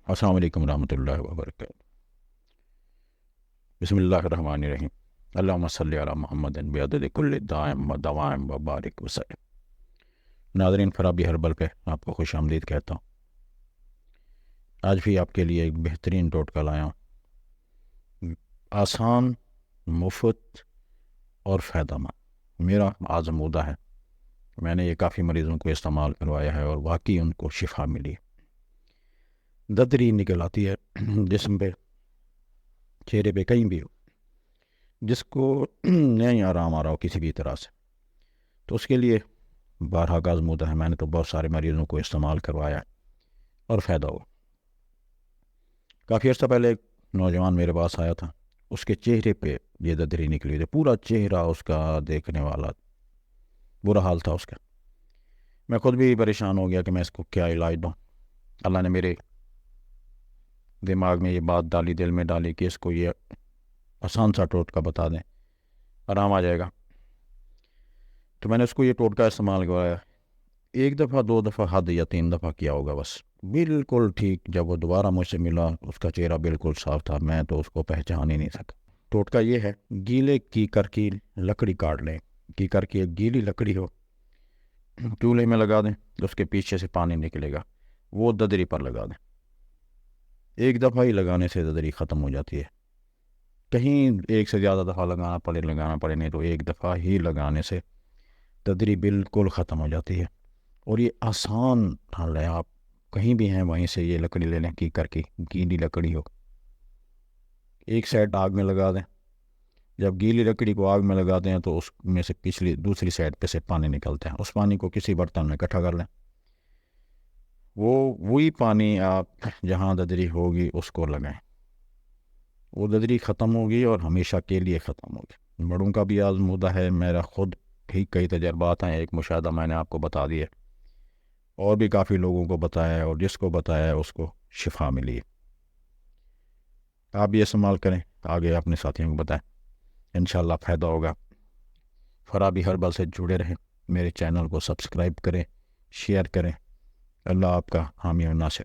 السلام علیکم ورحمۃ اللہ وبرکاتہ۔ بسم اللہ الرحمن الرحیم۔ اللہم صلی علی محمد بعدد کل دائم و دوائم و بارک وسلم۔ ناظرین، فرابی ہربل پہ آپ کو خوش آمدید کہتا ہوں۔ آج بھی آپ کے لیے ایک بہترین ٹوٹکا لایا ہوں، آسان، مفت اور فائدہ مند۔ میرا آزمودہ ہے، میں نے یہ کافی مریضوں کو استعمال کروایا ہے اور واقعی ان کو شفا ملی ہے۔ ددری نکل آتی ہے جسم پہ، چہرے پہ، کہیں بھی ہو، جس کو نہیں آرام آ رہا ہو کسی بھی طرح سے، تو اس کے لیے بارہا کا آزمودہ ہے۔ میں نے تو بہت سارے مریضوں کو استعمال کروایا اور فائدہ ہوا۔ کافی عرصہ پہلے ایک نوجوان میرے پاس آیا تھا، اس کے چہرے پہ یہ ددری نکلی تھی، پورا چہرہ اس کا دیکھنے والا برا حال تھا اس کا۔ میں خود بھی پریشان ہو گیا کہ میں اس کو کیا علاج دوں۔ اللہ نے میرے دماغ میں یہ بات ڈالی، دل میں ڈالی کہ اس کو یہ آسان سا ٹوٹکا بتا دیں، آرام آ جائے گا۔ تو میں نے اس کو یہ ٹوٹکا استعمال کروایا، ایک دفعہ، دو دفعہ، حد یا 3 دفعہ کیا ہوگا بس، بالکل ٹھیک۔ جب وہ دوبارہ مجھ سے ملا، اس کا چہرہ بالکل صاف تھا، میں تو اس کو پہچان ہی نہیں سکا۔ ٹوٹکا یہ ہے، گیلے کیکر کی لکڑی کاٹ لیں، کیکر کی ایک گیلی لکڑی ہو، چولہے میں لگا دیں، اس کے پیچھے سے پانی نکلے گا، وہ ددری پر لگا دیں۔ ایک دفعہ ہی لگانے سے ددری ختم ہو جاتی ہے، کہیں ایک سے زیادہ دفعہ لگانا پڑے نہیں، تو ایک دفعہ ہی لگانے سے ددری بالکل ختم ہو جاتی ہے۔ اور یہ آسان حل ہے، آپ کہیں بھی ہیں وہیں سے یہ لکڑی لے لیں، کیکر کی گیلی لکڑی ہو، ایک سائڈ آگ میں لگا دیں۔ جب گیلی لکڑی کو آگ میں لگاتے ہیں تو اس میں سے دوسری سائڈ پہ سے پانی نکلتا ہے، اس پانی کو کسی برتن میں اکٹھا کر لیں۔ وہی پانی آپ جہاں ددری ہوگی اس کو لگائیں، وہ ددری ختم ہوگی اور ہمیشہ کے لیے ختم ہوگی۔ بڑوں کا بھی آزمودہ ہے، میرا خود بھی کئی تجربات ہیں، ایک مشاہدہ میں نے آپ کو بتا دیا، اور بھی کافی لوگوں کو بتایا ہے، اور جس کو بتایا ہے اس کو شفا ملی ہے۔ آپ بھی استعمال کریں، آگے اپنے ساتھیوں کو بتائیں، انشاءاللہ فائدہ ہوگا۔ فرابی ہربل سے جڑے رہیں، میرے چینل کو سبسکرائب کریں، شیئر کریں۔ اللہ آپ کا حامی و ناصر۔